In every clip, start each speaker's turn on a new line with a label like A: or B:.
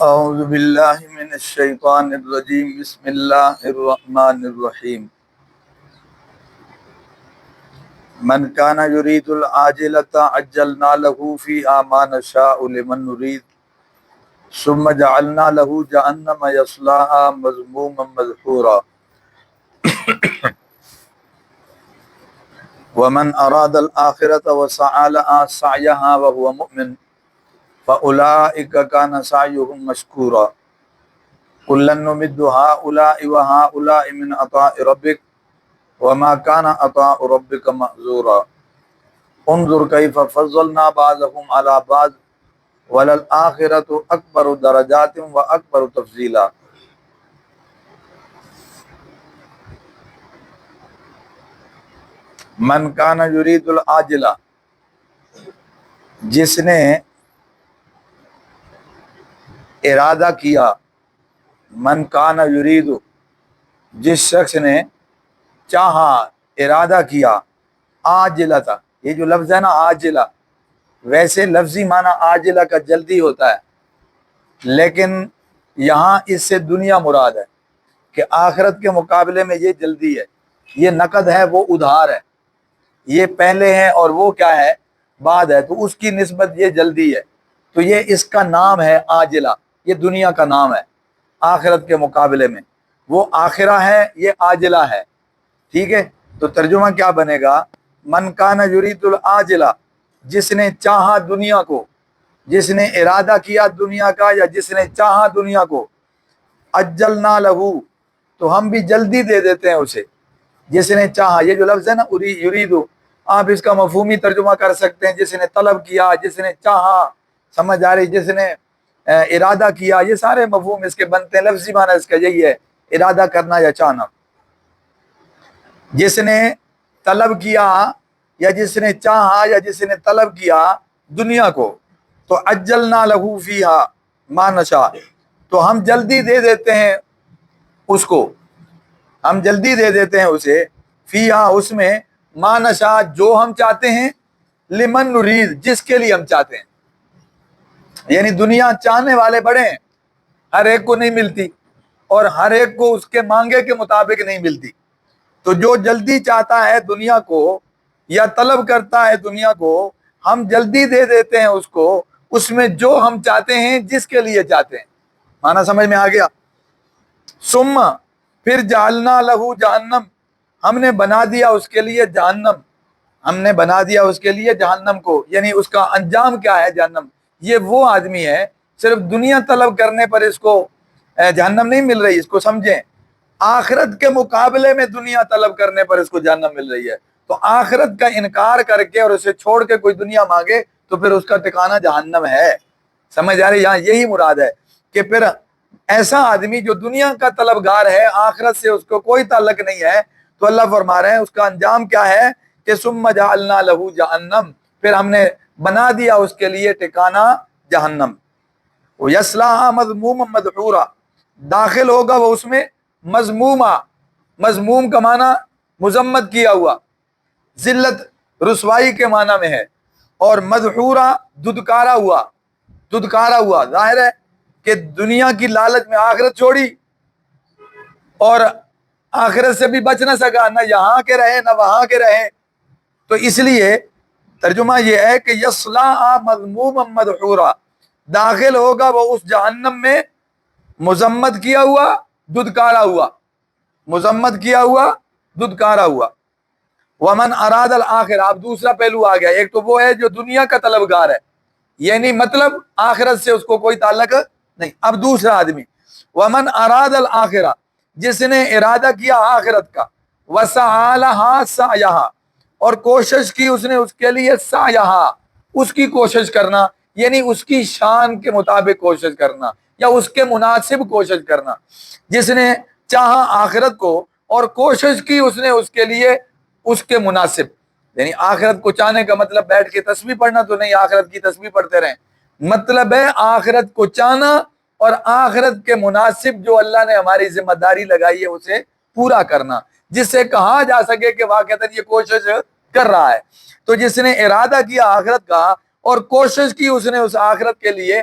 A: اعوذ باللہ من الشیطان الرجیم بسم اللہ الرحمن الرحیم من کان یرید العاجلۃ عجلنا له فیہا ما نشاء لمن نرید ثم جعلنا له جہنم یصلاها مذموما مدحورا ومن اراد الآخرۃ وسعى لها سعیها وهو مؤمن فَأُولَٰئِكَ كَانَ سَعْيُهُمْ مَشْكُورًا كُلًّا نُمِدُّ هَٰؤُلَاءِ وَهَٰؤُلَاءِ مِنْ عَطَاءِ رَبِّكَ وَمَا كَانَ عَطَاءُ رَبِّكَ مَحْظُورًا انظُرْ كَيْفَ فَضَّلْنَا بَعْضَهُمْ عَلَىٰ بَعْضٍ وَلَلْآخِرَةُ أَكْبَرُ دَرَجَاتٍ وَأَكْبَرُ تَفْضِيلًا۔ من کان یرید العاجلہ، جس نے ارادہ کیا، من کان یرید، جس شخص نے چاہا، ارادہ کیا، عاجلہ تھا، یہ جو لفظ ہے نا عاجلہ، ویسے لفظی معنی عاجلہ کا جلدی ہوتا ہے، لیکن یہاں اس سے دنیا مراد ہے کہ آخرت کے مقابلے میں یہ جلدی ہے، یہ نقد ہے وہ ادھار ہے، یہ پہلے ہے اور وہ کیا ہے بعد ہے، تو اس کی نسبت یہ جلدی ہے، تو یہ اس کا نام ہے عاجلہ، یہ دنیا کا نام ہے آخرت کے مقابلے میں، وہ آخرہ ہے، یہ عاجلہ ہے، ٹھیک ہے۔ تو ترجمہ کیا بنے گا؟ من کان یرید العاجلہ، جس نے چاہا دنیا کو، جس نے ارادہ کیا دنیا کا یا جس نے چاہا دنیا کو، عجلنا لہو، تو ہم بھی جلدی دے دیتے ہیں اسے، جس نے چاہا، یہ جو لفظ ہے نا یریدو، آپ اس کا مفہومی ترجمہ کر سکتے ہیں، جس نے طلب کیا، جس نے چاہا، سمجھ آ رہی، جس نے ارادہ کیا، یہ سارے مفہوم اس کے بنتے ہیں، لفظی معنی اس کا یہی ہے، ارادہ کرنا یا چاہنا۔ جس نے طلب کیا یا جس نے چاہا یا جس نے طلب کیا دنیا کو، تو عجلنا لہو فیہا ما نشاء، تو ہم جلدی دے دیتے ہیں اس کو، ہم جلدی دے دیتے ہیں اسے، فیہا، اس میں، ما نشاء، جو ہم چاہتے ہیں، لمن نرید، جس کے لیے ہم چاہتے ہیں، یعنی دنیا چاہنے والے بڑے ہیں، ہر ایک کو نہیں ملتی اور ہر ایک کو اس کے مانگے کے مطابق نہیں ملتی، تو جو جلدی چاہتا ہے دنیا کو یا طلب کرتا ہے دنیا کو، ہم جلدی دے دیتے ہیں اس کو، اس میں جو ہم چاہتے ہیں، جس کے لیے چاہتے ہیں، معنی سمجھ میں آ گیا؟ ثم، پھر جعلنا لہو جہنم، ہم نے بنا دیا اس کے لیے جہنم، ہم نے بنا دیا اس کے لیے جہنم کو، یعنی اس کا انجام کیا ہے؟ جہنم۔ یہ وہ آدمی ہے، صرف دنیا طلب کرنے پر اس کو جہنم نہیں مل رہی، اس کو سمجھیں، آخرت کے مقابلے میں دنیا طلب کرنے پر اس کو جہنم مل رہی ہے، تو آخرت کا انکار کر کے اور اسے چھوڑ کے کوئی دنیا مانگے تو پھر اس کا ٹھکانہ جہنم ہے، سمجھ آ رہی؟ یہاں یہی مراد ہے کہ پھر ایسا آدمی جو دنیا کا طلبگار ہے، آخرت سے اس کو کوئی تعلق نہیں ہے، تو اللہ فرما رہے ہیں اس کا انجام کیا ہے کہ ثم جعلنا لہو جہنم، پھر ہم نے بنا دیا اس کے لیے ٹھکانہ جہنم، یصلاھا مذموما مدحورا، داخل ہوگا وہ اس میں مذموما، مذموم کا معنی مذمت کیا ہوا، ذلت رسوائی کے معنی میں ہے، اور مدحورا، ددکارا ہوا، ددکارا ہوا، ظاہر ہے کہ دنیا کی لالچ میں آخرت چھوڑی اور آخرت سے بھی بچ نہ سکا، نہ یہاں کے رہے نہ وہاں کے رہے، تو اس لیے ترجمہ یہ ہے کہ یصلاھا مذموما مدحورا، داخل ہوگا وہ اس جہنم میں مذمت کیا ہوا، ددکارا ہوا، مذمت کیا ہوا، ددکارا ہوا۔ ومن اراد الآخرہ، اب دوسرا پہلو آ گیا، ایک تو وہ ہے جو دنیا کا طلبگار ہے، یعنی مطلب آخرت سے اس کو کوئی تعلق نہیں، اب دوسرا آدمی، ومن اراد الآخرہ، جس نے ارادہ کیا آخرت کا، وسعی لہا سعیہا، اور کوشش کی اس نے اس کے لیے، سعیہا، اس کی کوشش کرنا، یعنی اس کی شان کے مطابق کوشش کرنا یا اس کے مناسب کوشش کرنا، جس نے چاہا آخرت کو اور کوشش کی اس نے اس کے لیے اس کے مناسب، یعنی آخرت کو چاہنے کا مطلب بیٹھ کے تسبیح پڑھنا تو نہیں، آخرت کی تسبیح پڑھتے رہیں، مطلب ہے آخرت کو چاہنا اور آخرت کے مناسب جو اللہ نے ہماری ذمہ داری لگائی ہے اسے پورا کرنا، جس سے کہا جا سکے کہ واقعتاً یہ کوشش کر رہا ہے۔ تو جس نے ارادہ کیا آخرت کا اور کوشش کی اس نے اس آخرت کے لیے،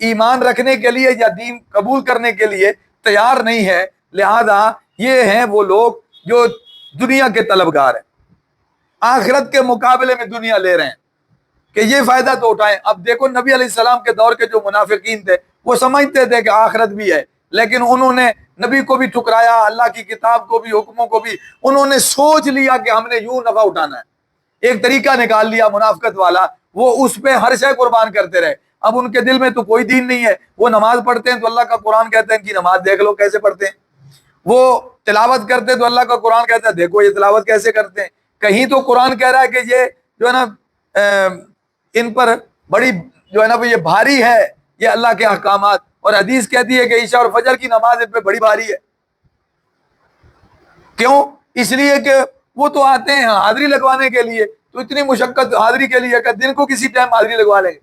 A: ایمان رکھنے کے لیے یا دین قبول کرنے کے لیے تیار نہیں ہے. لہذا یہ ہیں وہ لوگ جو دنیا کے طلبگار ہیں, آخرت کے مقابلے میں دنیا لے رہے ہیں کہ یہ فائدہ تو اٹھائیں. اب دیکھو نبی علیہ السلام کے دور کے جو منافقین تھے وہ سمجھتے تھے کہ آخرت بھی ہے, لیکن انہوں نے نبی کو بھی ٹھکرایا, اللہ کی کتاب کو بھی, حکموں کو بھی. انہوں نے سوچ لیا کہ ہم نے یوں نفع اٹھانا ہے, ایک طریقہ نکال لیا منافقت والا, وہ اس پہ ہر شے قربان کرتے رہے. اب ان کے دل میں تو کوئی دین نہیں ہے. وہ نماز پڑھتے ہیں تو اللہ کا قرآن کہتے ہیں ان کی نماز دیکھ لو کیسے پڑھتے ہیں. وہ تلاوت کرتے تو اللہ کا قرآن کہتا ہے دیکھو یہ تلاوت کیسے کرتے ہیں. کہیں تو قرآن کہہ رہا ہے کہ یہ جو ہے نا ان پر بڑی جو ہے نا یہ بھاری ہے یہ اللہ کے احکامات, اور حدیث کہتی ہے کہ عشاء اور فجر کی نماز ان پہ بڑی بھاری ہے. کیوں؟ اس لیے کہ وہ تو آتے ہیں حاضری لگوانے کے لیے, تو اتنی مشقت حاضری کے لیے کہ دن کو کسی ٹائم حاضری لگوا لیں گے,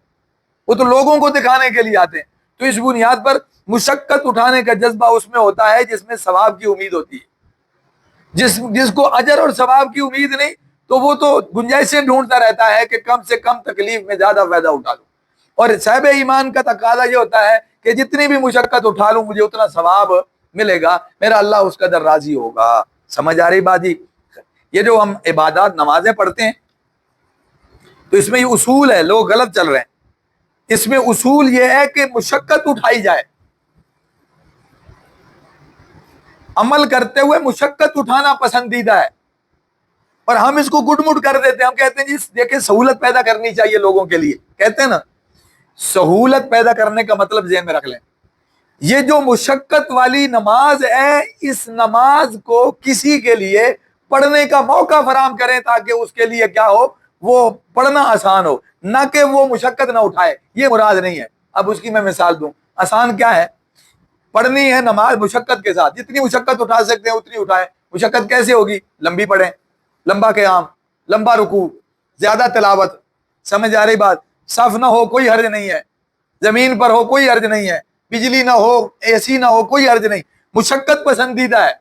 A: وہ تو لوگوں کو دکھانے کے لیے آتے ہیں. تو اس بنیاد پر مشقت اٹھانے کا جذبہ اس میں ہوتا ہے جس میں ثواب کی امید ہوتی ہے. جس کو اجر اور ثواب کی امید نہیں تو وہ تو گنجائشیں ڈھونڈتا رہتا ہے کہ کم سے کم تکلیف میں زیادہ فائدہ اٹھا لوں. اور صاحب ایمان کا تقاضا یہ ہوتا ہے کہ جتنی بھی مشقت اٹھا لوں مجھے اتنا ثواب ملے گا, میرا اللہ اس قدر راضی ہوگا. سمجھ آ رہی بات جی؟ یہ جو ہم عبادات نمازیں پڑھتے ہیں تو اس میں یہ اصول ہے, لوگ غلط چل رہے ہیں. اس میں اصول یہ ہے کہ مشقت اٹھائی جائے, عمل کرتے ہوئے مشقت اٹھانا پسندیدہ ہے. اور ہم اس کو گڈ مڈ کر دیتے ہیں, ہم کہتے ہیں جی دیکھیں سہولت پیدا کرنی چاہیے لوگوں کے لیے. کہتے ہیں نا سہولت پیدا کرنے کا مطلب ذہن میں رکھ لیں, یہ جو مشقت والی نماز ہے اس نماز کو کسی کے لیے پڑھنے کا موقع فراہم کریں تاکہ اس کے لیے کیا ہو, وہ پڑھنا آسان ہو, نہ کہ وہ مشقت نہ اٹھائے. یہ مراد نہیں ہے. اب اس کی میں مثال دوں. آسان کیا ہے؟ پڑھنی ہے نماز مشقت کے ساتھ, جتنی مشقت اٹھا سکتے ہیں اتنی اٹھائیں. مشقت کیسے ہوگی؟ لمبی پڑھیں, لمبا قیام, لمبا رکوع, زیادہ تلاوت. سمجھ آ رہی بات؟ صف نہ ہو کوئی حرج نہیں ہے, زمین پر ہو کوئی حرج نہیں ہے, بجلی نہ ہو, اے سی نہ ہو, کوئی حرج نہیں. مشقت پسندیدہ ہے.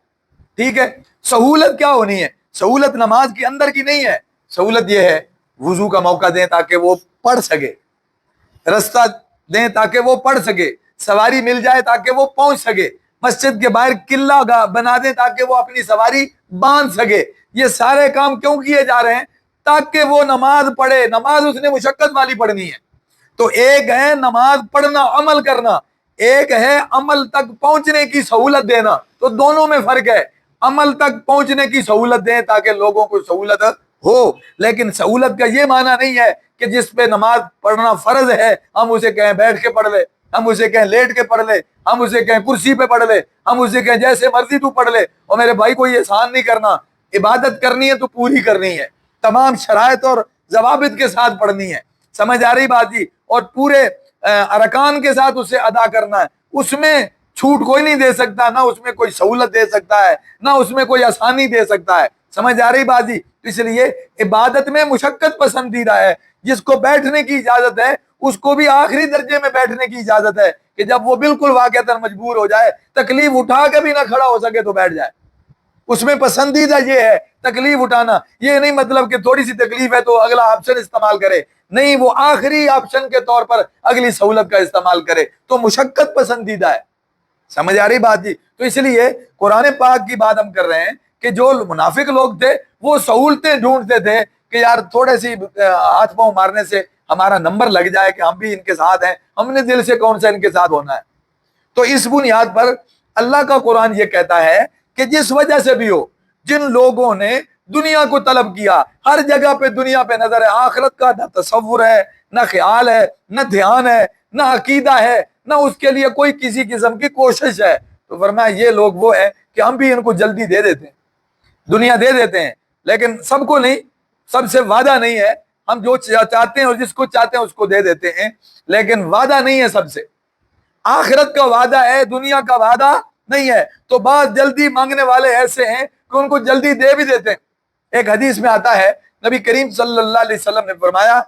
A: ٹھیک ہے. سہولت کیا ہونی ہے؟ سہولت نماز کے اندر کی نہیں ہے. سہولت یہ ہے وضو کا موقع دیں تاکہ وہ پڑھ سکے, رستہ دیں تاکہ وہ پڑھ سکے, سواری مل جائے تاکہ وہ پہنچ سکے, مسجد کے باہر قلعہ بنا دیں تاکہ وہ اپنی سواری باندھ سکے. یہ سارے کام کیوں کیے جا رہے ہیں؟ تاکہ وہ نماز پڑھے. نماز اس نے مشقت والی پڑھنی ہے. تو ایک ہے نماز پڑھنا, عمل کرنا, ایک ہے عمل تک پہنچنے کی سہولت دینا. تو دونوں میں فرق ہے. عمل تک پہنچنے کی سہولت دیں تاکہ لوگوں کو سہولت ہو, لیکن سہولت کا یہ معنی نہیں ہے کہ جس پہ نماز پڑھنا فرض ہے ہم اسے کہیں بیٹھ کے پڑھ لے, ہم اسے کہیں لیٹ کے پڑھ لے, ہم اسے کہیں کرسی پہ پڑھ لے, ہم اسے کہیں جیسے مرضی تو پڑھ لے. اور میرے بھائی کو یہ احسان نہیں کرنا, عبادت کرنی ہے تو پوری کرنی ہے, تمام شرائط اور ضوابط کے ساتھ پڑھنی ہے. سمجھ آ رہی بات جی؟ اور پورے ارکان کے ساتھ اسے ادا کرنا ہے. اس میں چھوٹ کوئی نہیں دے سکتا, نہ اس میں کوئی سہولت دے سکتا ہے, نہ اس میں کوئی آسانی دے سکتا ہے. سمجھ آ رہی بات جی؟ اس لیے عبادت میں مشقت پسندیدہ ہے. جس کو بیٹھنے کی اجازت ہے اس کو بھی آخری درجے میں بیٹھنے کی اجازت ہے کہ جب وہ بالکل واقعتاً مجبور ہو جائے, تکلیف اٹھا کے بھی نہ کھڑا ہو سکے تو بیٹھ جائے. اس میں پسندیدہ یہ ہے تکلیف اٹھانا. یہ نہیں مطلب کہ تھوڑی سی تکلیف ہے تو اگلا آپشن استعمال کرے, نہیں, وہ آخری آپشن کے طور پر اگلی سہولت کا استعمال کرے. تو مشقت پسندیدہ ہے. سمجھ آ رہی بات جی؟ تو اس لیے قرآن پاک کی بات ہم کر رہے ہیں کہ جو منافق لوگ تھے وہ سہولتیں ڈھونڈتے تھے کہ یار تھوڑے سی ہاتھ پاؤں مارنے سے ہمارا نمبر لگ جائے کہ ہم بھی ان کے ساتھ ہیں, ہم نے دل سے کون سا ان کے ساتھ ہونا ہے. تو اس بنیاد پر اللہ کا قرآن یہ کہتا ہے کہ جس وجہ سے بھی ہو, جن لوگوں نے دنیا کو طلب کیا, ہر جگہ پہ دنیا پہ نظر ہے, آخرت کا نہ تصور ہے, نہ خیال ہے, نہ دھیان ہے, نہ عقیدہ ہے, نہ اس کے لیے کوئی کسی قسم کی کوشش ہے, تو فرمایا یہ لوگ وہ ہیں کہ ہم بھی ان کو جلدی دے دیتے ہیں, دنیا دے دیتے ہیں, لیکن سب کو نہیں, سب سے وعدہ نہیں ہے. ہم جو چاہتے ہیں اور جس کو چاہتے ہیں اس کو دے دیتے ہیں, لیکن وعدہ نہیں ہے سب سے. آخرت کا وعدہ ہے, دنیا کا وعدہ نہیں ہے. تو بعض جلدی مانگنے والے ایسے ہیں کہ ان کو جلدی دے بھی دیتے ہیں. ایک حدیث میں آتا ہے نبی کریم صلی اللہ علیہ وسلم نے فرمایا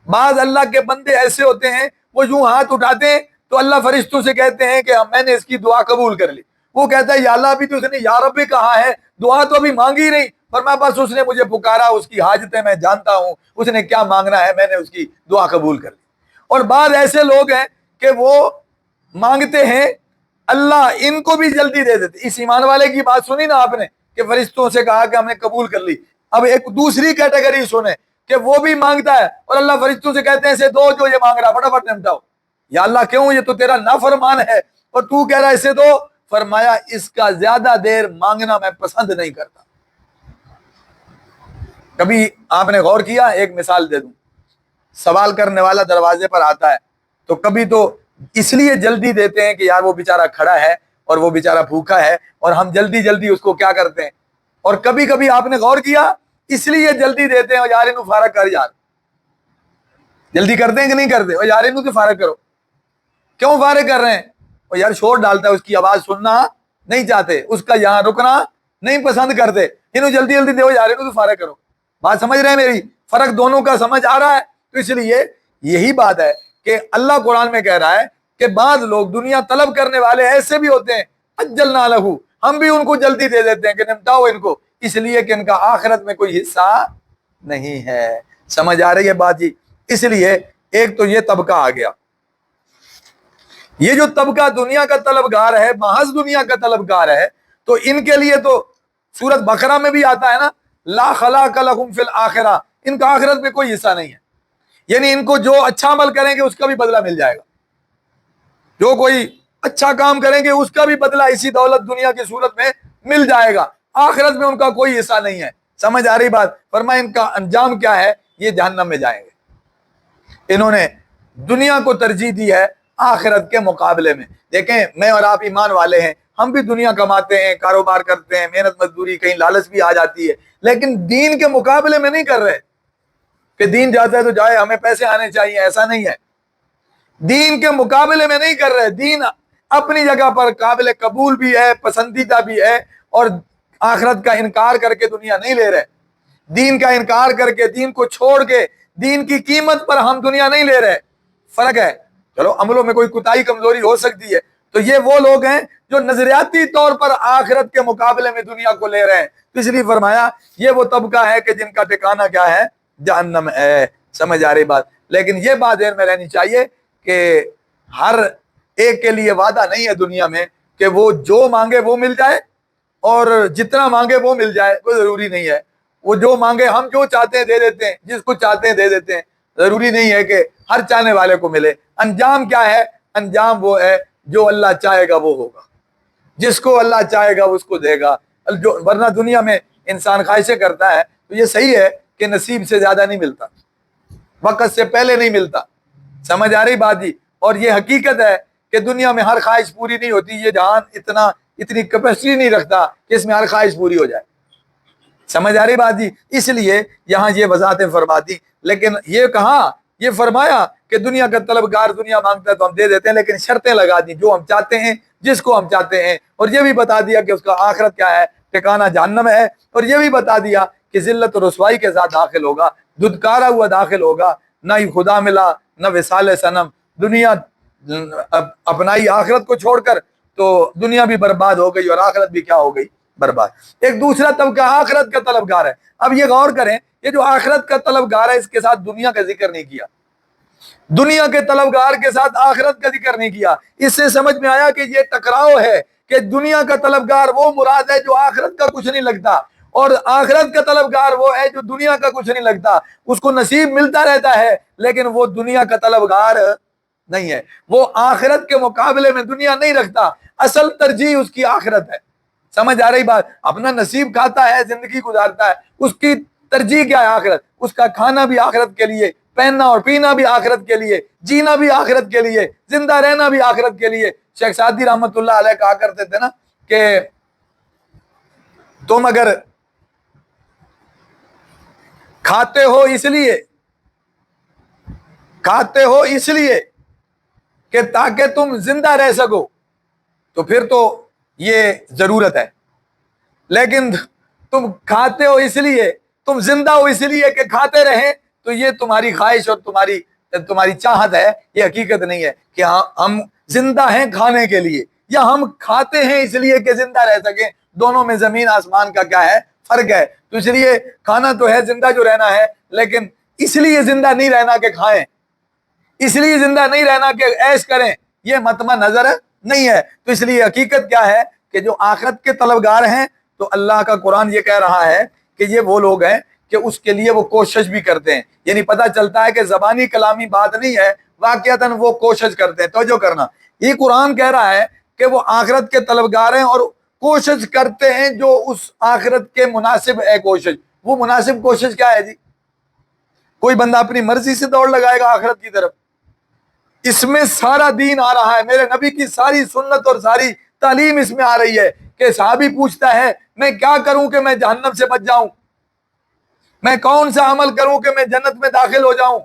A: بعض اللہ کے بندے ایسے ہوتے ہیں وہ یوں ہاتھ اٹھاتے ہیں تو اللہ فرشتوں سے کہتے ہیں کہ میں نے اس کی دعا قبول کر لی. وہ کہتا ہے یا اللہ, ابھی تو اس نے یا رب بھی کہا ہے, دعا تو ابھی مانگی نہیں. فرمایا بس اس نے مجھے پکارا, اس کی حاجتیں میں جانتا ہوں, اس نے کیا مانگنا ہے, میں نے اس کی دعا قبول کر لی. اور بعض ایسے لوگ ہیں کہ وہ مانگتے ہیں اللہ ان کو بھی جلدی دے دیتے. اس ایمان والے کی بات سنی نا آپ نے کہ فرشتوں سے کہا کہ ہم نے قبول کر لی. اب ایک دوسری کیٹیگری سنیں کہ وہ بھی مانگتا ہے اور اللہ فرشتوں سے کہتے ہیں اسے دو جو یہ مانگ رہا, فٹافٹ نمٹاؤ. یا اللہ کیوں, یہ تو تیرا نافرمان ہے اور تو کہہ رہا ہے اسے دو. فرمایا اس کا زیادہ دیر مانگنا میں پسند نہیں کرتا. کبھی آپ نے غور کیا, ایک مثال دے دوں, سوال کرنے والا دروازے پر آتا ہے تو کبھی تو اس لیے جلدی دیتے ہیں کہ یار وہ بیچارہ کھڑا ہے اور وہ بیچارہ بھوکا ہے اور ہم جلدی جلدی اس کو کیا کرتے ہیں. اور کبھی کبھی آپ نے غور کیا اس لیے جلدی دیتے ہیں یار انہوں فارغ کر, یار جلدی کرتے ہیں کہ نہیں کرتے, اور یار انہوں تو فارغ کرو. کیوں فارغ کر رہے ہیں؟ اور یار شور ڈالتا ہے, اس کی آواز سننا نہیں چاہتے, اس کا یہاں رکنا نہیں پسند کرتے, انہوں جلدی جلدی دو یار انہوں تو فارغ کرو. بات سمجھ رہے ہیں میری؟ فرق دونوں کا سمجھ آ رہا ہے. تو اس لیے یہی بات ہے کہ اللہ قرآن میں کہہ رہا ہے کہ بعض لوگ دنیا طلب کرنے والے ایسے بھی ہوتے ہیں, اجلنا لہو, ہم بھی ان کو جلدی دے دیتے ہیں کہ نمٹاؤ ان کو, اس لیے کہ ان کا آخرت میں کوئی حصہ نہیں ہے. سمجھ آ رہی ہے بات جی؟ اس لیے ایک تو یہ طبقہ آ گیا. یہ جو طبقہ دنیا کا طلبگار ہے, محض دنیا کا طلبگار ہے, تو ان کے لیے تو سورۃ بقرہ میں بھی آتا ہے نا, لا خلاق لہم فی الآخرہ, ان کا آخرت میں کوئی حصہ نہیں ہے. یعنی ان کو جو اچھا عمل کریں گے اس کا بھی بدلہ مل جائے گا, جو کوئی اچھا کام کریں گے اس کا بھی بدلہ اسی دولت دنیا کی صورت میں مل جائے گا. آخرت میں ان کا کوئی حصہ نہیں ہے. سمجھ آ رہی بات؟ فرمایا ان کا انجام کیا ہے, یہ جہنم میں جائیں گے. انہوں نے دنیا کو ترجیح دی ہے آخرت کے مقابلے میں. دیکھیں میں اور آپ ایمان والے ہیں, ہم بھی دنیا کماتے ہیں, کاروبار کرتے ہیں, محنت مزدوری, کہیں لالچ بھی آ جاتی ہے, لیکن دین کے مقابلے میں نہیں کر رہے کہ دین جاتا ہے تو جائے, ہمیں پیسے آنے چاہیے, ایسا نہیں ہے. دین کے مقابلے میں نہیں کر رہے. دین اپنی جگہ پر قابل قبول بھی ہے, پسندیدہ بھی ہے, اور آخرت کا انکار کر کے دنیا نہیں لے رہے. دین کا انکار کر کے, دین کو چھوڑ کے, دین کی قیمت پر ہم دنیا نہیں لے رہے. فرق ہے. چلو عملوں میں کوئی کوتاہی کمزوری ہو سکتی ہے, تو یہ وہ لوگ ہیں جو نظریاتی طور پر آخرت کے مقابلے میں دنیا کو لے رہے ہیں. تو اس لیے فرمایا یہ وہ طبقہ ہے کہ جن کا ٹھکانہ کیا ہے, جہنم ہے. سمجھ آ رہی بات؟ لیکن یہ بات ذہن میں رہنی چاہیے کہ ہر ایک کے لیے وعدہ نہیں ہے دنیا میں کہ وہ جو مانگے وہ مل جائے اور جتنا مانگے وہ مل جائے. کوئی ضروری نہیں ہے. وہ جو مانگے, ہم جو چاہتے ہیں دے دیتے ہیں, جس کو چاہتے ہیں دے دیتے ہیں. ضروری نہیں ہے کہ ہر چاہنے والے کو ملے. انجام کیا ہے؟ انجام وہ ہے جو اللہ چاہے گا وہ ہوگا, جس کو اللہ چاہے گا اس کو دے گا. ورنہ دنیا میں انسان خواہشیں کرتا ہے تو یہ صحیح ہے کہ نصیب سے زیادہ نہیں ملتا, وقت سے پہلے نہیں ملتا. سمجھ آ رہی بات جی؟ اور یہ حقیقت ہے کہ دنیا میں ہر خواہش پوری نہیں ہوتی. یہ جہان اتنی کیپیسٹی نہیں رکھتا کہ اس میں ہر خواہش پوری ہو جائے. سمجھ آ رہی بات جی؟ اس لیے یہاں یہ وضاحتیں فرما دی. لیکن یہ کہا, یہ فرمایا کہ دنیا کا طلبگار دنیا مانگتا ہے تو ہم دے دیتے ہیں, لیکن شرطیں لگا دی, جو ہم چاہتے ہیں, جس کو ہم چاہتے ہیں. اور یہ بھی بتا دیا کہ اس کا آخرت کیا ہے, ٹھکانہ جہنم ہے. اور یہ بھی بتا دیا کہ ذلت و رسوائی کے ساتھ داخل ہوگا, دھتکارا ہوا داخل ہوگا, نہ ہی خدا ملا نہ وصال صنم. دنیا اپنائی آخرت کو چھوڑ کر تو دنیا بھی برباد ہو گئی اور آخرت بھی کیا ہو گئی, برباد. ایک دوسرا طبقہ آخرت کا طلبگار ہے. اب یہ غور کریں, یہ جو آخرت کا طلبگار ہے اس کے ساتھ دنیا کا ذکر نہیں کیا, دنیا کے طلبگار کے ساتھ آخرت کا ذکر نہیں کیا. اس سے سمجھ میں آیا کہ یہ ٹکراؤ ہے کہ دنیا کا طلبگار وہ مراد ہے جو آخرت کا کچھ نہیں لگتا, اور آخرت کا طلبگار وہ ہے جو دنیا کا کچھ نہیں لگتا. اس کو نصیب ملتا رہتا ہے لیکن وہ دنیا کا طلبگار نہیں ہے. وہ آخرت کے مقابلے میں دنیا نہیں رکھتا, اصل ترجیح اس کی آخرت ہے. سمجھ آ رہی بات؟ اپنا نصیب کھاتا ہے, زندگی گزارتا ہے, اس کی ترجیح کیا ہے؟ آخرت. اس کا کھانا بھی آخرت کے لیے, پہننا اور پینا بھی آخرت کے لیے, جینا بھی آخرت کے لیے, زندہ رہنا بھی آخرت کے لیے. شیخ سعدی رحمت اللہ علیہ کہا کرتے تھے نا کہ تم اگر کھاتے ہو اس لیے کہ تاکہ تم زندہ رہ سکو تو پھر تو یہ ضرورت ہے, لیکن تم کھاتے ہو اس لیے, تم زندہ ہو اس لیے کہ کھاتے رہیں, تو یہ تمہاری خواہش اور تمہاری چاہت ہے. یہ حقیقت نہیں ہے کہ ہاں ہم زندہ ہیں کھانے کے لیے یا ہم کھاتے ہیں اس لیے کہ زندہ رہ سکیں. دونوں میں زمین آسمان کا کیا ہے, فرق ہے. تو اس لیے کھانا تو ہے زندہ جو رہنا ہے, لیکن اس لیے زندہ نہیں رہنا کہ کھائیں. اس لیے زندہ نہیں رہنا کہ عیش کریں، یہ مطمع نظر نہیں ہے۔ تو اس لیے حقیقت کیا ہے کہ جو آخرت کے طلبگار ہیں تو اللہ کا قرآن یہ کہہ رہا ہے کہ یہ وہ لوگ ہیں کہ اس کے لیے وہ کوشش بھی کرتے ہیں، یعنی پتہ چلتا ہے کہ زبانی کلامی بات نہیں ہے، واقعتاً وہ کوشش کرتے ہیں۔ توجہ کرنا، یہ قرآن کہہ رہا ہے کہ وہ آخرت کے طلبگار ہیں اور کوشش کرتے ہیں جو اس آخرت کے مناسب ہے کوشش۔ وہ مناسب کوشش کیا ہے جی؟ کوئی بندہ اپنی مرضی سے دوڑ لگائے گا آخرت کی طرف، اس میں سارا دین آ رہا ہے، میرے نبی کی ساری سنت اور ساری تعلیم اس میں آ رہی ہے کہ صحابی پوچھتا ہے میں کیا کروں کہ میں جہنم سے بچ جاؤں، میں کون سا عمل کروں کہ میں جنت میں داخل ہو جاؤں،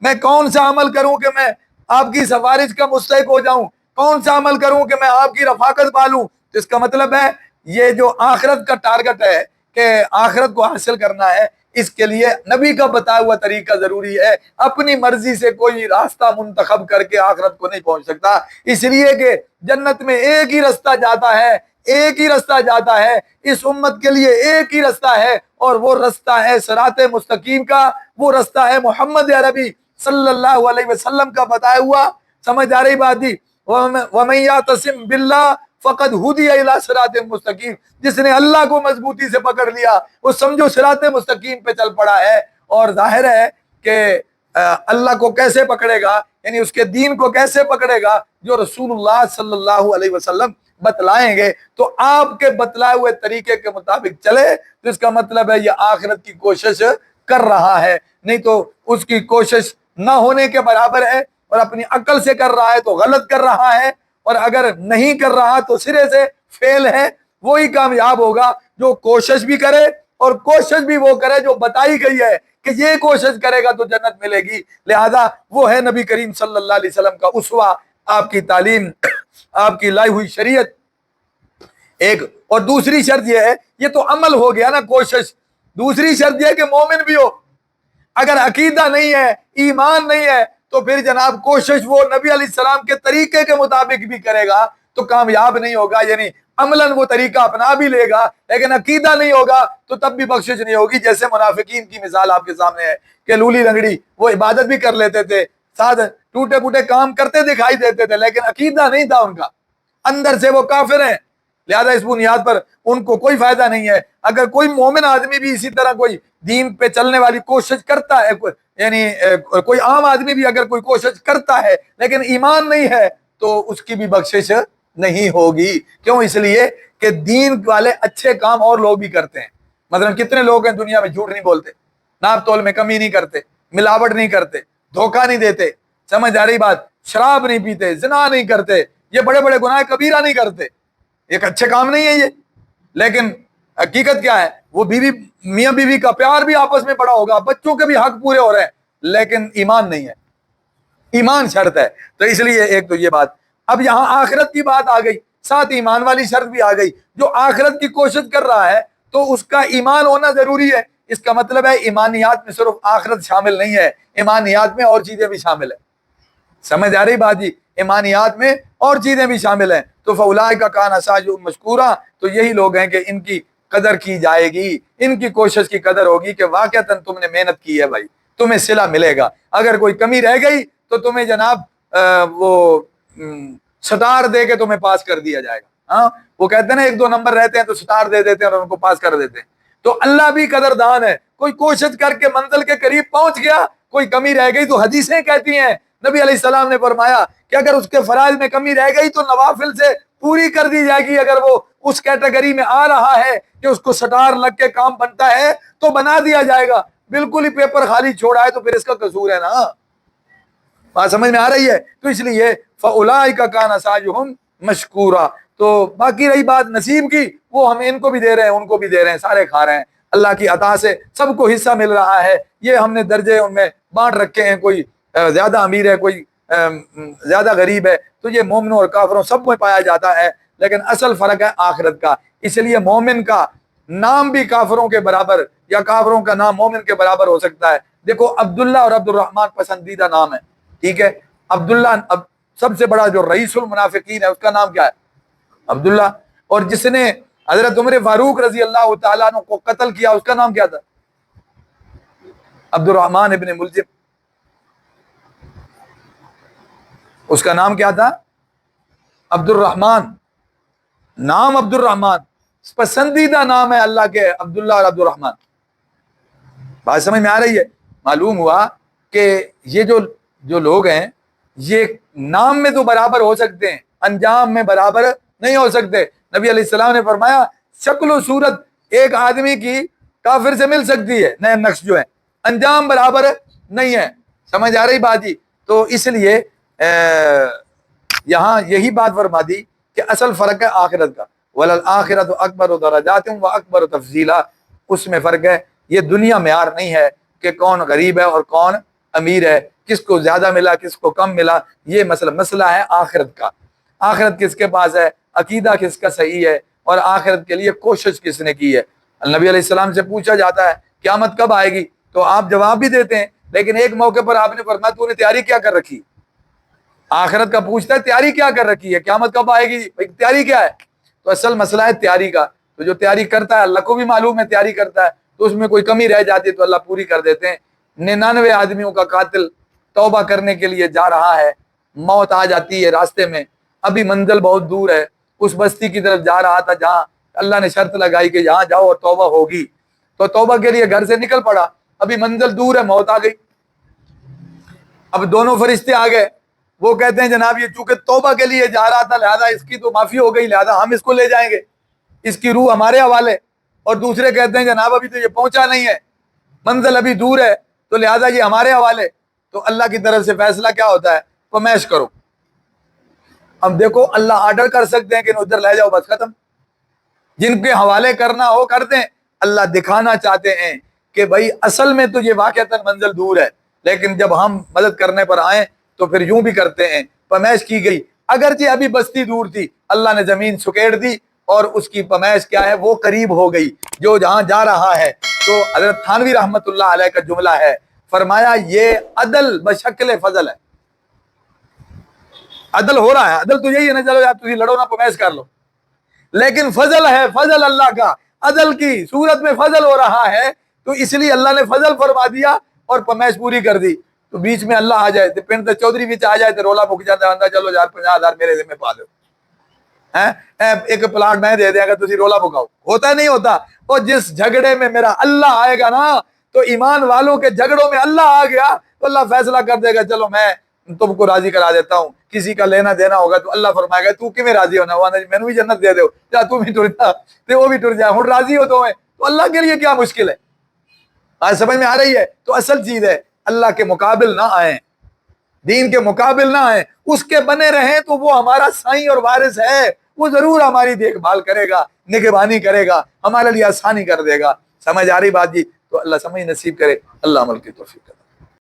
A: میں کون سا عمل کروں کہ میں آپ کی سفارش کا مستحق ہو جاؤں، کون سا عمل کروں کہ میں آپ کی رفاقت پالوں۔ تو اس کا مطلب ہے یہ جو آخرت کا ٹارگٹ ہے کہ آخرت کو حاصل کرنا ہے، اس کے لیے نبی کا بتایا ہوا طریقہ ضروری ہے۔ اپنی مرضی سے کوئی راستہ منتخب کر کے آخرت کو نہیں پہنچ سکتا، اس لیے کہ جنت میں ایک ہی راستہ جاتا ہے، ایک ہی راستہ جاتا ہے، اس امت کے لیے ایک ہی راستہ ہے، اور وہ راستہ ہے صراط مستقیم کا، وہ راستہ ہے محمد عربی صلی اللہ علیہ وسلم کا بتایا ہوا۔ سمجھ آ رہی بات دی؟ وَمَن يَعْتَصِم بِاللَّهِ فقد ہدی الی صراط مستقیم، جس نے اللہ کو مضبوطی سے پکڑ لیا وہ سمجھو صراط مستقیم پہ چل پڑا ہے۔ اور ظاہر ہے کہ اللہ کو کیسے پکڑے گا، یعنی اس کے دین کو کیسے پکڑے گا؟ جو رسول اللہ صلی اللہ علیہ وسلم بتلائیں گے، تو آپ کے بتلائے ہوئے طریقے کے مطابق چلے تو اس کا مطلب ہے یہ آخرت کی کوشش کر رہا ہے، نہیں تو اس کی کوشش نہ ہونے کے برابر ہے، اور اپنی عقل سے کر رہا ہے تو غلط کر رہا ہے، اور اگر نہیں کر رہا تو سرے سے فیل ہے۔ وہی کامیاب ہوگا جو کوشش بھی کرے، اور کوشش بھی وہ کرے جو بتائی گئی ہے کہ یہ کوشش کرے گا تو جنت ملے گی۔ لہذا وہ ہے نبی کریم صلی اللہ علیہ وسلم کا اسوہ، آپ کی تعلیم، آپ کی لائی ہوئی شریعت ایک۔ اور دوسری شرط یہ ہے، یہ تو عمل ہو گیا نا کوشش، دوسری شرط یہ ہے کہ مومن بھی ہو۔ اگر عقیدہ نہیں ہے، ایمان نہیں ہے، تو پھر جناب کوشش وہ نبی علیہ السلام کے طریقے کے مطابق بھی کرے گا تو کامیاب نہیں ہوگا، یعنی عملاً وہ طریقہ اپنا بھی لے گا لیکن عقیدہ نہیں ہوگا تو تب بھی بخشش نہیں ہوگی۔ جیسے منافقین کی مثال آپ کے سامنے ہے کہ لولی لنگڑی وہ عبادت بھی کر لیتے تھے، ساتھ ٹوٹے پوٹے کام کرتے دکھائی دیتے تھے، لیکن عقیدہ نہیں تھا ان کا، اندر سے وہ کافر ہیں۔ لہذا اس بنیاد پر ان کو کوئی فائدہ نہیں ہے۔ اگر کوئی مومن آدمی بھی اسی طرح کوئی دین پہ چلنے والی کوشش کرتا ہے، یعنی کوئی عام آدمی بھی اگر کوئی کوشش کرتا ہے لیکن ایمان نہیں ہے تو اس کی بھی بخشش نہیں ہوگی۔ کیوں؟ اس لیے کہ دین والے اچھے کام اور لوگ بھی کرتے ہیں۔ مثلا کتنے لوگ ہیں دنیا میں جھوٹ نہیں بولتے، ناپ تول میں کمی نہیں کرتے، ملاوٹ نہیں کرتے، دھوکہ نہیں دیتے، سمجھ آ رہی بات؟ شراب نہیں پیتے، زنا نہیں کرتے، یہ بڑے بڑے گناہ کبیرہ نہیں کرتے، ایک اچھے کام نہیں ہے یہ۔ لیکن حقیقت کیا ہے؟ وہ بیوی میاں بیوی کا پیار بھی آپس میں بڑا ہوگا، بچوں کے بھی حق پورے ہو رہے ہیں، لیکن ایمان نہیں ہے، ایمان شرط ہے۔ تو اس لیے ایک تو یہ بات، اب یہاں آخرت کی بات آ گئی، ساتھ ایمان والی شرط بھی آ گئی۔ جو آخرت کی کوشش کر رہا ہے تو اس کا ایمان ہونا ضروری ہے۔ اس کا مطلب ہے ایمانیات میں صرف آخرت شامل نہیں ہے، ایمانیات میں اور چیزیں بھی شامل ہیں۔ سمجھ آ رہی بات جی؟ ایمانیات میں اور چیزیں بھی شامل ہیں۔ تو فَأُولَٰئِکَ کَانَ سَعْیُهُم مَشْکُورًا، تو یہی لوگ ہیں کہ ان کی قدر کی جائے گی، ان کی کوشش کی قدر ہوگی کہ واقعتاً تم نے محنت کی ہے بھائی، تمہیں صلہ ملے گا۔ اگر کوئی کمی رہ گئی تو تمہیں جناب وہ سٹار دے کے تمہیں پاس کر دیا جائے گا۔ ہاں، وہ کہتے ہیں نا 1-2 نمبر رہتے ہیں تو سٹار دے دیتے ہیں اور ان کو پاس کر دیتے ہیں۔ تو اللہ بھی قدردان ہے، کوئی کوشش کر کے منزل کے قریب پہنچ گیا، کوئی کمی رہ گئی تو حدیثیں کہتی ہیں، نبی علیہ السلام نے فرمایا کہ اگر اس کے فرائض میں کمی رہ گئی تو نوافل سے پوری کر دی جائے گی۔ اگر وہ اس کیٹیگری میں آ رہا ہے کہ اس کو سٹار لگ کے کام بنتا ہے تو بنا دیا جائے گا، بالکل ہی پیپر خالی چھوڑا ہے تو پھر اس کا قصور ہے نا۔ بات سمجھ میں آ رہی ہے؟ تو اس لیے فَأُولَٰئِکَ کَانَ سَعْیُهُم مَشْکُورًا۔ تو باقی رہی بات نصیب کی، وہ ہم ان کو بھی دے رہے ہیں، ان کو بھی دے رہے ہیں، سارے کھا رہے ہیں، اللہ کی عطا سے سب کو حصہ مل رہا ہے۔ یہ ہم نے درجے ان میں بانٹ رکھے ہیں، کوئی زیادہ امیر ہے، کوئی زیادہ غریب ہے، تو یہ مومنوں اور کافروں سب میں پایا جاتا ہے، لیکن اصل فرق ہے آخرت کا۔ اس لیے مومن کا نام بھی کافروں کے برابر یا کافروں کا نام مومن کے برابر ہو سکتا ہے۔ دیکھو عبداللہ اور عبد الرحمن پسندیدہ نام ہے، ٹھیک ہے؟ عبداللہ سب سے بڑا جو رئیس المنافقین ہے اس کا نام کیا ہے؟ عبداللہ۔ اور جس نے حضرت عمر فاروق رضی اللہ تعالیٰ عنہ کو قتل کیا اس کا نام کیا تھا؟ عبد الرحمن ابن ملجم۔ اس کا نام کیا تھا؟ عبد الرحمن. نام عبد الرحمن پسندیدہ نام ہے اللہ کے، عبداللہ اور عبد الرحمن. بات سمجھ میں آ رہی ہے؟ معلوم ہوا کہ یہ جو لوگ ہیں یہ نام میں تو برابر ہو سکتے ہیں، انجام میں برابر نہیں ہو سکتے. نبی علیہ السلام نے فرمایا شکل و صورت ایک آدمی کی کافر سے مل سکتی ہے، نئے نقش جو ہے، انجام برابر نہیں ہے. سمجھ آ رہی بات جی؟ تو اس لیے یہاں یہی بات فرما دی کہ اصل فرق ہے آخرت کا. وَلَلْآخِرَةُ أَكْبَرُ دَرَجَاتٍ وَأَكْبَرُ تَفْضِيلًا. اس میں فرق ہے. یہ دنیا معیار نہیں ہے کہ کون غریب ہے اور کون امیر ہے، کس کو زیادہ ملا کس کو کم ملا. یہ مسئلہ ہے آخرت کا. آخرت کس کے پاس ہے، عقیدہ کس کا صحیح ہے، اور آخرت کے لیے کوشش کس نے کی ہے. نبی علیہ السلام سے پوچھا جاتا ہے قیامت کب آئے گی، تو آپ جواب بھی دیتے ہیں، لیکن ایک موقع پر آپ نے فرمایا تو نے تیاری کیا کر رکھی؟ آخرت کا پوچھتا ہے تیاری کیا کر رکھی ہے، قیامت کب آئے گی، تیاری کیا ہے؟ تو اصل مسئلہ ہے تیاری کا. تو جو تیاری کرتا ہے اللہ کو بھی معلوم ہے تیاری کرتا ہے، تو اس میں کوئی کمی رہ جاتی ہے تو اللہ پوری کر دیتے ہیں. 99 آدمیوں کا قاتل توبہ کرنے کے لیے جا رہا ہے، موت آ جاتی ہے راستے میں، ابھی منزل بہت دور ہے، اس بستی کی طرف جا رہا تھا جہاں اللہ نے شرط لگائی کہ یہاں جاؤ اور توبہ ہوگی. تو توبہ کے لیے گھر سے نکل پڑا، ابھی منزل دور ہے، موت آ گئی. اب دونوں فرشتے آ گئے، وہ کہتے ہیں جناب یہ چونکہ توبہ کے لیے جا رہا تھا لہذا اس کی تو معافی ہو گئی، لہذا ہم اس کو لے جائیں گے، اس کی روح ہمارے حوالے. اور دوسرے کہتے ہیں جناب ابھی تو یہ پہنچا نہیں ہے، منزل ابھی دور ہے، تو لہذا یہ ہمارے حوالے. تو اللہ کی طرف سے فیصلہ کیا ہوتا ہے؟ فمیش کرو. اب دیکھو اللہ آرڈر کر سکتے ہیں کہ ادھر لے جاؤ، بس ختم. جن کے حوالے کرنا ہو کر دیں. اللہ دکھانا چاہتے ہیں کہ بھائی اصل میں تو یہ واقعتاً منزل دور ہے، لیکن جب ہم مدد کرنے پر آئیں تو پھر یوں بھی کرتے ہیں. پمیش کی گئی، اگرچہ ابھی بستی دور تھی، اللہ نے زمین سکیڑ دی اور اس کی پمیش کیا ہے وہ قریب ہو گئی جو جہاں جا رہا ہے. تو حضرت تھانوی رحمت اللہ علیہ کا جملہ ہے، فرمایا یہ عدل بشکل فضل ہے. عدل ہو رہا ہے، عدل تو یہی ہے نا، چلو یار تجھے لڑو نا پمیش کر لو، لیکن فضل ہے، فضل اللہ کا، عدل کی صورت میں فضل ہو رہا ہے. تو اس لیے اللہ نے فضل فرما دیا اور پمیش پوری کر دی. تو بیچ میں اللہ آ جائے تو پنڈ چودھری بیچ آ جائے تو رولا پک جاتا ہے، چلو یار 50,000 میرے ذمہ پا دو، ایک پلاٹ میں دے دیں اگر تجھے رولا پکاؤ. ہوتا نہیں ہوتا. اور جس جھگڑے میں میرا اللہ آئے گا نا، تو ایمان والوں کے جھگڑوں میں اللہ آ گیا تو اللہ فیصلہ کر دے گا چلو میں تم کو راضی کرا دیتا ہوں. کسی کا لینا دینا ہوگا تو اللہ فرمائے گا تو کیوں راضی ہونا ہوا، میں نے بھی جنت دے دو، کیا تم بھی ٹر جا تو وہ بھی ٹر جائے، ہوں راضی ہو تو اللہ کے لیے کیا مشکل ہے. آج سمجھ میں آ رہی ہے؟ تو اصل چیز ہے اللہ کے مقابل نہ آئیں، دین کے مقابل نہ آئیں، اس کے بنے رہیں تو وہ ہمارا سائیں اور وارث ہے، وہ ضرور ہماری دیکھ بھال کرے گا، نگہبانی کرے گا، ہمارے لیے آسانی کر دے گا. سمجھ آ رہی بات جی؟ تو اللہ سمجھ نصیب کرے، اللہ عمل کی توفیق کرے.